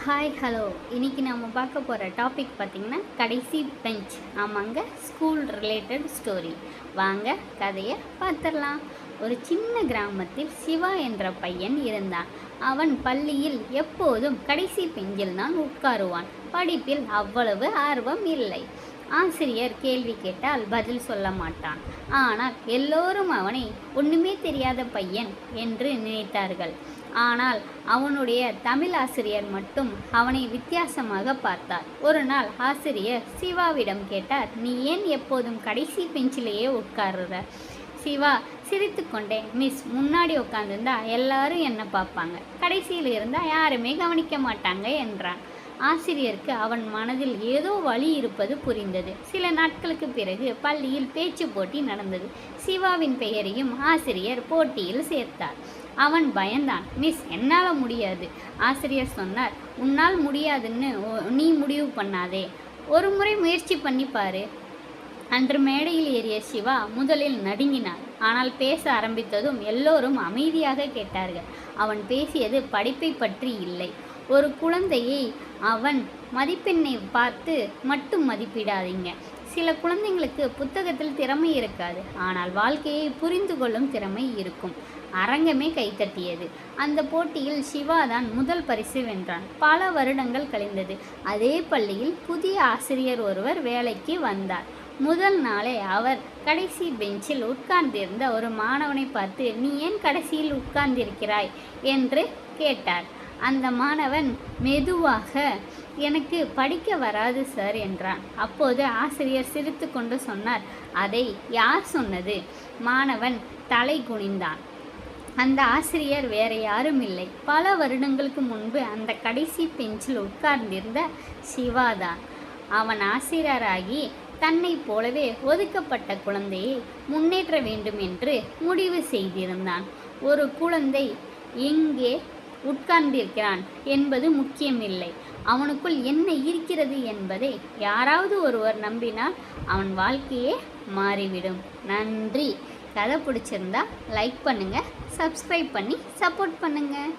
Hi hello. இன்றைக்கி நம்ம பார்க்க போகிற டாபிக் பார்த்திங்கன்னா கடைசி பெஞ்ச். ஆமாங்க, ஸ்கூல் ரிலேட்டட் ஸ்டோரி. வாங்க கதையை பார்த்துடலாம். ஒரு சின்ன கிராமத்தில் சிவா என்ற பையன் இருந்தான். அவன் பள்ளியில் எப்போதும் கடைசி பெஞ்சில் தான் உட்காருவான். படிப்பில் அவ்வளவு ஆர்வம் இல்லை. ஆசிரியர் கேள்வி கேட்டால் பதில் சொல்ல மாட்டான். ஆனால் எல்லோரும் அவனை ஒன்றுமே தெரியாத பையன் என்று நினைத்தார்கள். ஆனால் அவனுடைய தமிழ் ஆசிரியர் மட்டும் அவனை வித்தியாசமாக பார்த்தார். ஒரு நாள் ஆசிரியர் சிவாவிடம் கேட்டார், நீ ஏன் எப்போதும் கடைசி பெஞ்சிலேயே உட்காருற? சிவா சிரித்து கொண்டே, மிஸ், முன்னாடி உட்காந்துருந்தா எல்லாரும் என்ன பார்ப்பாங்க, கடைசியில் இருந்தால் யாருமே கவனிக்க மாட்டாங்க என்றான். ஆசிரியருக்கு அவன் மனதில் ஏதோ வலி இருப்பது புரிந்தது. சில நாட்களுக்கு பிறகு பள்ளியில் பேச்சு போட்டி நடந்தது. சிவாவின் பெயரையும் ஆசிரியர் போட்டியில் சேர்த்தார். அவன் பயந்தான். மிஸ், என்னால் முடியாது. ஆசிரியர் சொன்னார், உன்னால் முடியாதுன்னு நீ முடிவு பண்ணாதே, ஒரு முறை முயற்சி பண்ணி பாரு. அன்று மேடையில் ஏறிய சிவா முதலில் நடுங்கினார். ஆனால் பேச ஆரம்பித்ததும் எல்லோரும் அமைதியாக கேட்டார்கள். அவன் பேசியது படிப்பை பற்றி இல்லை. ஒரு குழந்தையை அவன் மதிப்பெண்ணை பார்த்து மட்டும் மதிப்பிடாதீங்க. சில குழந்தைங்களுக்கு புத்தகத்தில் திறமை இருக்காது, ஆனால் வாழ்க்கையை புரிந்து கொள்ளும் திறமை இருக்கும். அரங்கமே கைத்தட்டியது. அந்த போட்டியில் சிவா தான் முதல் பரிசு வென்றான். பல வருடங்கள் கழிந்தது. அதே பள்ளியில் புதிய ஆசிரியர் ஒருவர் வேலைக்கு வந்தார். முதல் நாளே அவர் கடைசி பெஞ்சில் உட்கார்ந்திருந்த ஒரு மாணவனை பார்த்து, நீ ஏன் கடைசியில் உட்கார்ந்திருக்கிறாய் என்று கேட்டார். அந்த மாணவன் மெதுவாக, எனக்கு படிக்க வராது சார் என்றான். அப்போது ஆசிரியர் சிரித்து கொண்டு சொன்னார், அதை யார் சொன்னது? மாணவன் தலை குனிந்தான். அந்த ஆசிரியர் வேற யாரும் இல்லை, பல வருடங்களுக்கு முன்பு அந்த கடைசி பெஞ்சில் உட்கார்ந்திருந்த சிவாதான். அவன் ஆசிரியராகி தன்னை போலவே ஒதுக்கப்பட்ட குழந்தையை முன்னேற்ற வேண்டும் என்று முடிவு செய்திருந்தான். ஒரு குழந்தை எங்கே உட்கார்ந்திருக்கிறான் என்பது முக்கியமில்லை, அவனுக்குள் என்ன இருக்கிறது என்பதை யாராவது ஒருவர் நம்பினால் அவன் வாழ்க்கையே மாறிவிடும். நன்றி. கதை பிடிச்சிருந்தா லைக் பண்ணுங்கள், சப்ஸ்கிரைப் பண்ணி சப்போர்ட் பண்ணுங்கள்.